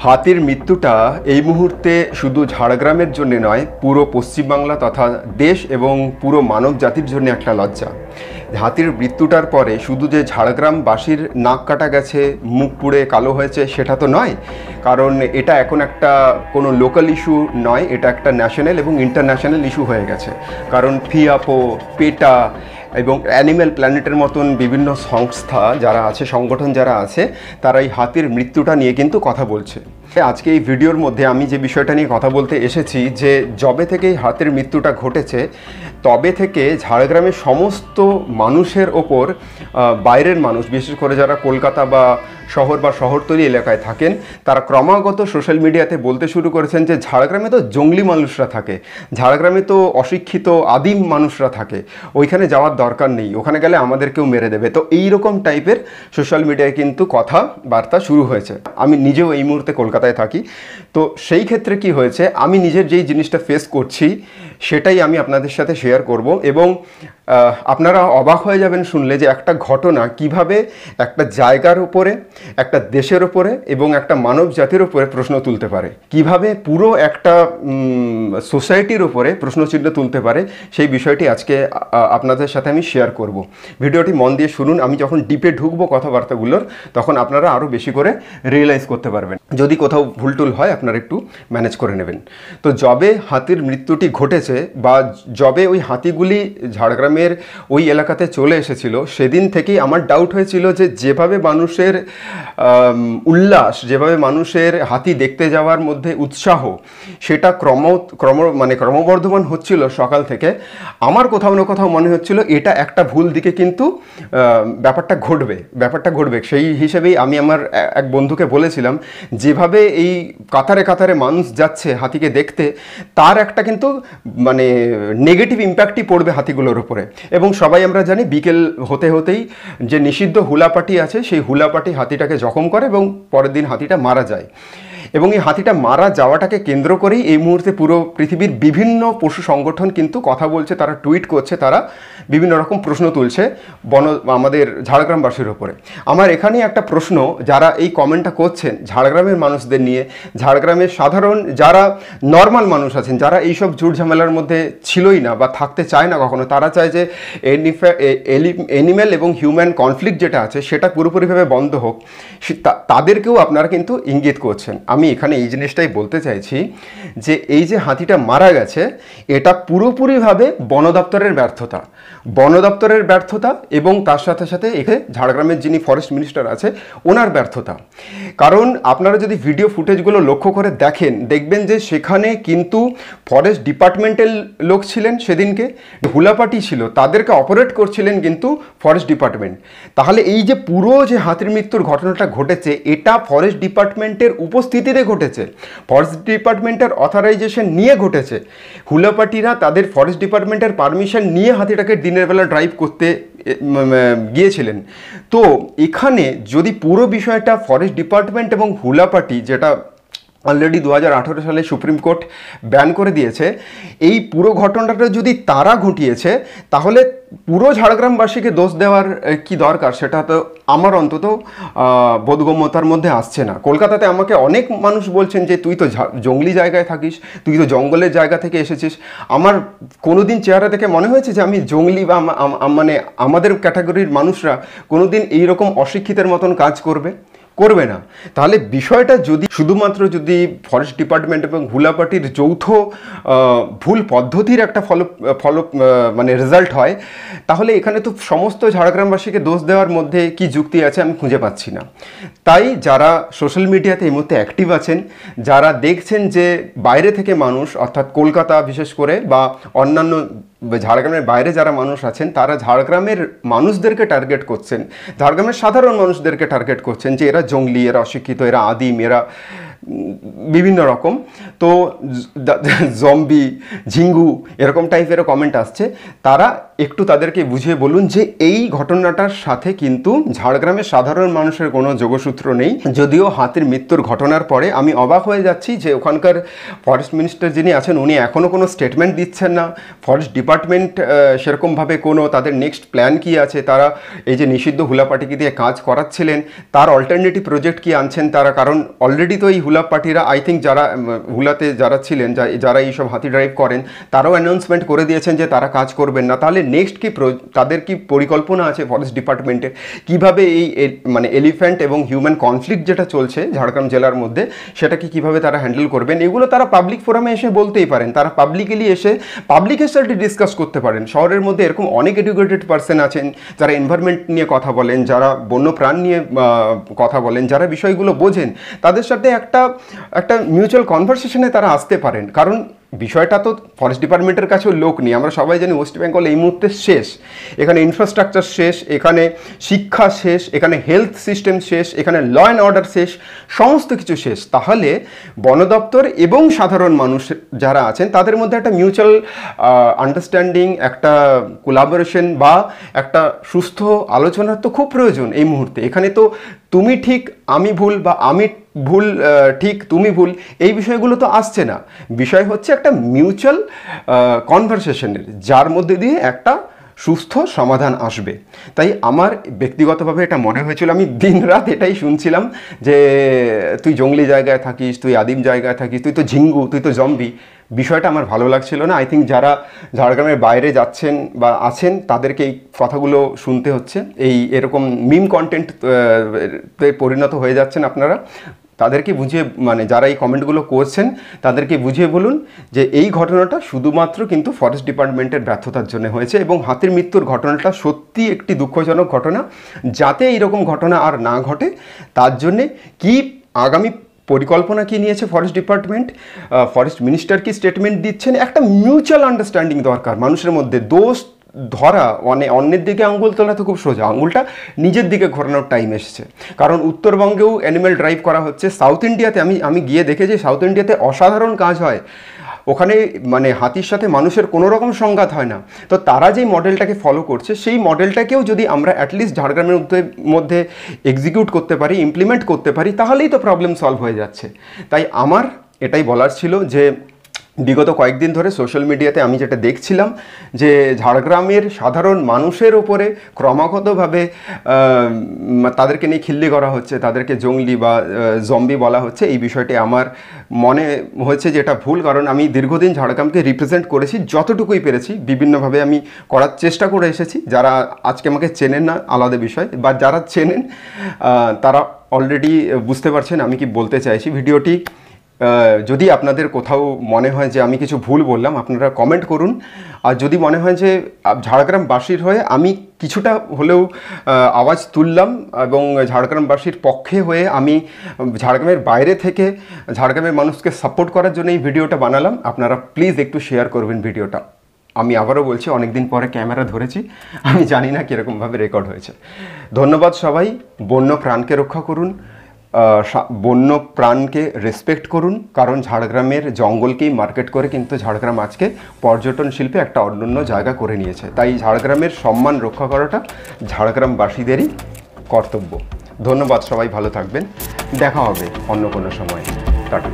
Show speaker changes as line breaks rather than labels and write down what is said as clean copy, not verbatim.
হাতির মৃত্যুটা এই মুহূর্তে শুধু ঝাড়গ্রামের জন্য নয়, পুরো পশ্চিমবাংলা তথা দেশ এবং পুরো মানব জাতির জন্য একটা লজ্জা। হাতির মৃত্যুটার পরে শুধু যে ঝাড়গ্রামবাসীর নাক কাটা গেছে, মুখ পুড়ে কালো হয়েছে সেটা তো নয়, কারণ এটা এখন একটা কোনো লোকাল ইস্যু নয়, এটা একটা ন্যাশনাল এবং ইন্টারন্যাশনাল ইস্যু হয়ে গেছে। কারণ ফিয়াপো, পেটা এবং অ্যানিম্যাল প্ল্যানেটের মতন বিভিন্ন সংস্থা যারা আছে, সংগঠন যারা আছে, তারা এই হাতির মৃত্যুটা নিয়ে কিন্তু কথা বলছে। আজকে এই ভিডিওর মধ্যে আমি যে বিষয়টা নিয়ে কথা বলতে এসেছি, যে যবে থেকে এই হাতির মৃত্যুটা ঘটেছে তবে থেকে ঝাড়গ্রামের সমস্ত মানুষের ওপর, বাইরের মানুষ বিশেষ করে যারা কলকাতা বা শহর বা শহরতলি এলাকায় থাকেন, তারা ক্রমাগত সোশ্যাল মিডিয়াতে বলতে শুরু করেছেন যে ঝাড়গ্রামে তো জঙ্গলি মানুষরা থাকে, ঝাড়গ্রামে তো অশিক্ষিত আদিম মানুষরা থাকে, ওইখানে যাওয়ার দরকার নেই, ওখানে গেলে আমাদেরকেও মেরে দেবে। তো এইরকম টাইপের সোশ্যাল মিডিয়ায় কিন্তু কথাবার্তা শুরু হয়েছে। আমি নিজেও এই মুহূর্তে কলকাতায় থাকি, তো সেই ক্ষেত্রে কি হয়েছে, আমি নিজের যেই জিনিসটা ফেস করছি সেটাই আমি আপনাদের সাথে শেয়ার করব। এবং আপনারা অবাক হয়ে যাবেন শুনলে যে একটা ঘটনা কিভাবে একটা জায়গার উপরে, একটা দেশের উপরে এবং একটা মানব জাতির উপরে প্রশ্ন তুলতে পারে, কিভাবে পুরো একটা সোসাইটির উপরে প্রশ্নচিহ্ন তুলতে পারে, সেই বিষয়টি আজকে আপনাদের সাথে আমি শেয়ার করব। ভিডিওটি মন দিয়ে শুনুন। আমি যখন ডিপে ঢুকবো কথাবার্তাগুলোর, তখন আপনারা আরও বেশি করে রিয়েলাইজ করতে পারবেন। যদি কোথাও ভুলটুল হয় আপনারা একটু ম্যানেজ করে নেবেন। তো যবে হাতির মৃত্যুটি ঘটেছে বা যবে ওই হাতিগুলি ঝাড়গ্রামের ওই এলাকাতে চলে এসেছিল, সেদিন থেকেই আমার ডাউট হয়েছিল যে যেভাবে মানুষের যেভাবে মানুষের হাতি দেখতে যাওয়ার মধ্যে উৎসাহ, সেটা ক্রমবর্ধমান হচ্ছিল সকাল থেকে, আমার কোথাও না কোথাও মনে হচ্ছিল এটা একটা ভুল দিকে কিন্তু ব্যাপারটা ঘটবে। সেই হিসেবেই আমি আমার এক বন্ধুকে বলেছিলাম, যেভাবে এই কাতারে কাতারে মানুষ যাচ্ছে হাতিকে দেখতে, তার একটা কিন্তু নেগেটিভ ইম্প্যাক্টই পড়বে হাতিগুলোর উপরে। এবং সবাই আমরা জানি বিকেল হতে হতেই যে নিষিদ্ধ হুলাপাটি আছে, সেই হুলাপাটি হাতিটাকে জখম করে এবং পরের দিন হাতিটা মারা যায়। এবং এই হাতিটা মারা যাওয়াটাকে কেন্দ্র করেই এই মুহূর্তে পুরো পৃথিবীর বিভিন্ন পশু সংগঠন কিন্তু কথা বলছে, তারা টুইট করছে, তারা বিভিন্ন রকম প্রশ্ন তুলছে আমাদের ঝাড়গ্রামবাসীর ওপরে। আমার এখানে একটা প্রশ্ন, যারা এই কমেন্টটা করছেন ঝাড়গ্রামের মানুষদের নিয়ে, ঝাড়গ্রামের সাধারণ যারা নর্মাল মানুষ আছেন, যারা এইসব ঝুট ঝামেলার মধ্যে ছিলই না বা থাকতে চায় না কখনো, তারা চায় যে অ্যানিম্যাল এবং হিউম্যান কনফ্লিক্ট যেটা আছে সেটা পুরোপুরিভাবে বন্ধ হোক, তাদেরকেও আপনারা কিন্তু ইঙ্গিত করছেন। আমি এখানে এই জিনিসটাই বলতে চাইছি যে এই যে হাতিটা মারা গেছে, এটা পুরোপুরিভাবে বন দপ্তরের ব্যর্থতা এবং তার সাথে সাথে এখানে ঝাড়গ্রামের যিনি ফরেস্ট মিনিস্টার আছে ওনার ব্যর্থতা। কারণ আপনারা যদি ভিডিও ফুটেজগুলো লক্ষ্য করে দেখবেন যে সেখানে কিন্তু ফরেস্ট ডিপার্টমেন্টের লোক ছিলেন, সেদিনকে হুলাপাটি ছিল, তাদেরকে অপারেট করছিলেন কিন্তু ফরেস্ট ডিপার্টমেন্ট। তাহলে এই যে পুরো যে হাতির মৃত্যুর ঘটনাটা ঘটেছে, এটা ফরেস্ট ডিপার্টমেন্টের উপস্থিতিতে ঘটেছে, ফরেস্ট ডিপার্টমেন্টের অথরাইজেশন নিয়ে ঘটেছে। হুলাপাটিরা তাদের ফরেস্ট ডিপার্টমেন্টের পারমিশন নিয়ে হাতিটাকে দিনের বেলা ড্রাইভ করতে গিয়েছিলেন। তো এখানে যদি পুরো বিষয়টা ফরেস্ট ডিপার্টমেন্ট এবং হুলাপাটি, যেটা অলরেডি 2018 সালে সুপ্রিম কোর্ট ব্যান করে দিয়েছে, এই পুরো ঘটনাটা যদি তারা ঘটিয়েছে, তাহলে পুরো ঝাড়গ্রামবাসীকে দোষ দেওয়ার কি দরকার, সেটা তো আমার অন্তত বোধগম্যতার মধ্যে আসছে না। কলকাতাতে আমাকে অনেক মানুষ বলছেন যে তুই তো জঙ্গলি জায়গায় থাকিস, তুই তো জঙ্গলের জায়গা থেকে এসেছিস। আমার কোনোদিন চেহারা দেখে মনে হয়েছে যে আমি জঙ্গলি বা আমাদের ক্যাটাগরির মানুষরা কোনোদিন এইরকম অশিক্ষিতের মতন কাজ করবে না। তাহলে বিষয়টা শুধুমাত্র যদি ফরেস্ট ডিপার্টমেন্ট এবং হুলাপাটির যৌথ ভুল পদ্ধতির একটা রেজাল্ট হয়, তাহলে এখানে তো সমস্ত ঝাড়গ্রামবাসীকে দোষ দেওয়ার মধ্যে কি যুক্তি আছে আমি খুঁজে পাচ্ছি না। তাই যারা সোশ্যাল মিডিয়াতে এই মুহূর্তে অ্যাক্টিভ আছেন, যারা দেখছেন যে বাইরে থেকে মানুষ, অর্থাৎ কলকাতা বিশেষ করে বা অন্যান্য ঝাড়গ্রামের বাইরে যারা মানুষ আছেন, তারা ঝাড়গ্রামের মানুষদেরকে টার্গেট করছেন, ঝাড়গ্রামের সাধারণ মানুষদেরকে টার্গেট করছেন যে এরা জঙ্গলি, এরা অশিক্ষিত, এরা আদিম, এরা বিভিন্ন রকম, তো জম্বি, ঝিঙ্গু এরকম টাইপের কমেন্ট আসছে। তারা একটু তাদেরকে বুঝিয়ে বলুন যে এই ঘটনাটার সাথে কিন্তু ঝাড়গ্রামের সাধারণ মানুষের কোনো যোগসূত্র নেই। যদিও হাতির মৃত্যুর ঘটনার পরে আমি অবাক হয়ে যাচ্ছি যে ওখানকার ফরেস্ট মিনিস্টার যিনি আছেন উনি এখনও কোনো স্টেটমেন্ট দিচ্ছেন না। ফরেস্ট ডিপার্টমেন্ট সেরকমভাবে কোনো তাদের নেক্সট প্ল্যান কী আছে, তারা এই যে নিষিদ্ধ হুলাপাটিকে দিয়ে কাজ করাচ্ছিলেন তার অল্টারনেটিভ প্রজেক্ট কি আনছেন তারা, কারণ অলরেডি তো এই হুলাপাটিরা আই থিঙ্ক যারা হুলাতে যারা ছিলেন যারা এইসব হাতি ড্রাইভ করেন তারাও অ্যানাউন্সমেন্ট করে দিয়েছেন যে তারা কাজ করবেন না। তাহলে নেক্সট কি তাদের কি পরিকল্পনা আছে ফরেস্ট ডিপার্টমেন্টের, কীভাবে এই মানে এলিফ্যান্ট এবং হিউম্যান কনফ্লিক্ট যেটা চলছে ঝাড়গ্রাম জেলার মধ্যে সেটাকে কীভাবে তারা হ্যান্ডেল করবেন, এগুলো তারা পাবলিক ফোরামে এসে বলতেই পারেন। তারা পাবলিকলি এসে পাবলিকের সাথে ডিসকাস করতে পারেন। শহরের মধ্যে এরকম অনেক এডুকেটেড পার্সন আছেন যারা এনভায়রনমেন্ট নিয়ে কথা বলেন, যারা বন্যপ্রাণ নিয়ে কথা বলেন, যারা বিষয়গুলো বোঝেন, তাদের সাথে একটা মিউচুয়াল কনভারসেশনে তারা আসতে পারেন। কারণ বিষয়টা তো ফরেস্ট ডিপার্টমেন্টের কাছেও লোক নেই। আমরা সবাই জানি ওয়েস্ট বেঙ্গল এই মুহূর্তে শেষ, এখানে ইনফ্রাস্ট্রাকচার শেষ, এখানে শিক্ষা শেষ, এখানে হেলথ সিস্টেম শেষ, এখানে ল অ্যান্ড অর্ডার শেষ, সমস্ত কিছু শেষ। তাহলে বন দপ্তর এবং সাধারণ মানুষ যারা আছেন তাদের মধ্যে একটা মিউচুয়াল আন্ডারস্ট্যান্ডিং, একটা কোলাবোরেশন বা একটা সুস্থ আলোচনার তো খুব প্রয়োজন এই মুহূর্তে। এখানে তো তুমি ঠিক আমি ভুল বা আমি ভুল ঠিক তুমি ভুল এই বিষয়গুলো তো আসছে না। বিষয় হচ্ছে একটা মিউচুয়াল কনভারসেশনের, যার মধ্যে দিয়ে একটা সুস্থ সমাধান আসবে। তাই আমার ব্যক্তিগতভাবে এটা মনে হয়েছিল, আমি দিনরাত এটাই শুনছিলাম যে তুই জঙ্গলি জায়গায় থাকিস, তুই আদিম জায়গায় থাকিস, তুই তো ঝিঙ্গু, তুই তো জম্বি। বিষয়টা আমার ভালো লাগছিল না। আই থিঙ্ক যারা ঝাড়গ্রামের বাইরে যাচ্ছেন বা আছেন তাদেরকে এই কথাগুলো শুনতে হচ্ছে, এরকম মিম কন্টেন্ট পরিণত হয়ে যাচ্ছেন আপনারা। তাদেরকে বুঝিয়ে, মানে যারা এই কমেন্টগুলো করছেন তাদেরকে বুঝিয়ে বলুন যে এই ঘটনাটা শুধুমাত্র কিন্তু ফরেস্ট ডিপার্টমেন্টের ব্যর্থতার জন্য হয়েছে এবং হাতির মৃত্যুর ঘটনাটা সত্যি একটি দুঃখজনক ঘটনা। যাতে এইরকম ঘটনা আর না ঘটে তার জন্যে কি আগামী পরিকল্পনা কি নিয়েছে ফরেস্ট ডিপার্টমেন্ট, ফরেস্ট মিনিস্টার কি স্টেটমেন্ট দিচ্ছেন, একটা মিউচুয়াল আন্ডারস্ট্যান্ডিং দরকার মানুষের মধ্যে। দোষ ধরা অন্যের দিকে আঙুল তোলা তো খুব সোজা, আঙুলটা নিজের দিকে ঘোরানোর টাইম এসেছে। কারণ উত্তরবঙ্গেও অ্যানিম্যাল ড্রাইভ করা হচ্ছে, সাউথ ইন্ডিয়াতে আমি গিয়ে দেখেছি সাউথ ইন্ডিয়াতে অসাধারণ কাজ হয়। ওখানে মানে হাতির সাথে মানুষের কোনো রকম সংঘাত হয় না। তো তারা যেই মডেলটাকে ফলো করছে সেই মডেলটাকেও যদি আমরা অ্যাটলিস্ট ঝাড়গ্রামের মধ্যে এক্সিকিউট করতে পারি, ইমপ্লিমেন্ট করতে পারি, তাহলেই তো প্রবলেম সলভ হয়ে যাচ্ছে। তাই আমার এটাই বলার ছিল যে বিগত কয়েকদিন ধরে সোশ্যাল মিডিয়াতে আমি যেটা দেখছিলাম যে ঝাড়গ্রামের সাধারণ মানুষের ওপরে ক্রমাগতভাবে তাদেরকে নিয়ে খিল্লি করা হচ্ছে, তাদেরকে জঙ্গলি বা জম্বি বলা হচ্ছে। এই বিষয়টি আমার মনে হয়েছে যে এটা ভুল। কারণ আমি দীর্ঘদিন ঝাড়গ্রামকে রিপ্রেজেন্ট করেছি, যতটুকুই পেরেছি বিভিন্নভাবে আমি করার চেষ্টা করে এসেছি। যারা আজকে আমাকে চেনেন না আলাদা বিষয়, বা যারা চেনেন তারা অলরেডি বুঝতে পারছেন আমি কি বলতে চাইছি। ভিডিওটি যদি আপনাদের কোথাও মনে হয় যে আমি কিছু ভুল বললাম আপনারা কমেন্ট করুন। আর যদি মনে হয় যে ঝাড়গ্রামবাসীর হয়ে আমি কিছুটা হলেও আওয়াজ তুললাম এবং ঝাড়গ্রামবাসীর পক্ষে হয়ে আমি ঝাড়গ্রামের বাইরে থেকে ঝাড়গ্রামের মানুষকে সাপোর্ট করার জন্য এই ভিডিওটা বানালাম, আপনারা প্লিজ একটু শেয়ার করবেন ভিডিওটা। আমি আবারও বলছি অনেকদিন পরে ক্যামেরা ধরেছি, আমি জানি না কীরকমভাবে রেকর্ড হয়েছে। ধন্যবাদ সবাই। বন্য প্রাণকে রক্ষা করুন, বন্য প্রাণকে রেসপেক্ট করুন। কারণ ঝাড়গ্রামের জঙ্গলকেই মার্কেট করে কিন্তু ঝাড়গ্রাম আজকে পর্যটন শিল্পে একটা অনন্য জায়গা করে নিয়েছে। তাই ঝাড়গ্রামের সম্মান রক্ষা করাটা ঝাড়গ্রামবাসীদেরই কর্তব্য। ধন্যবাদ সবাই, ভালো থাকবেন। দেখা হবে অন্য কোনো সময়। টাটা।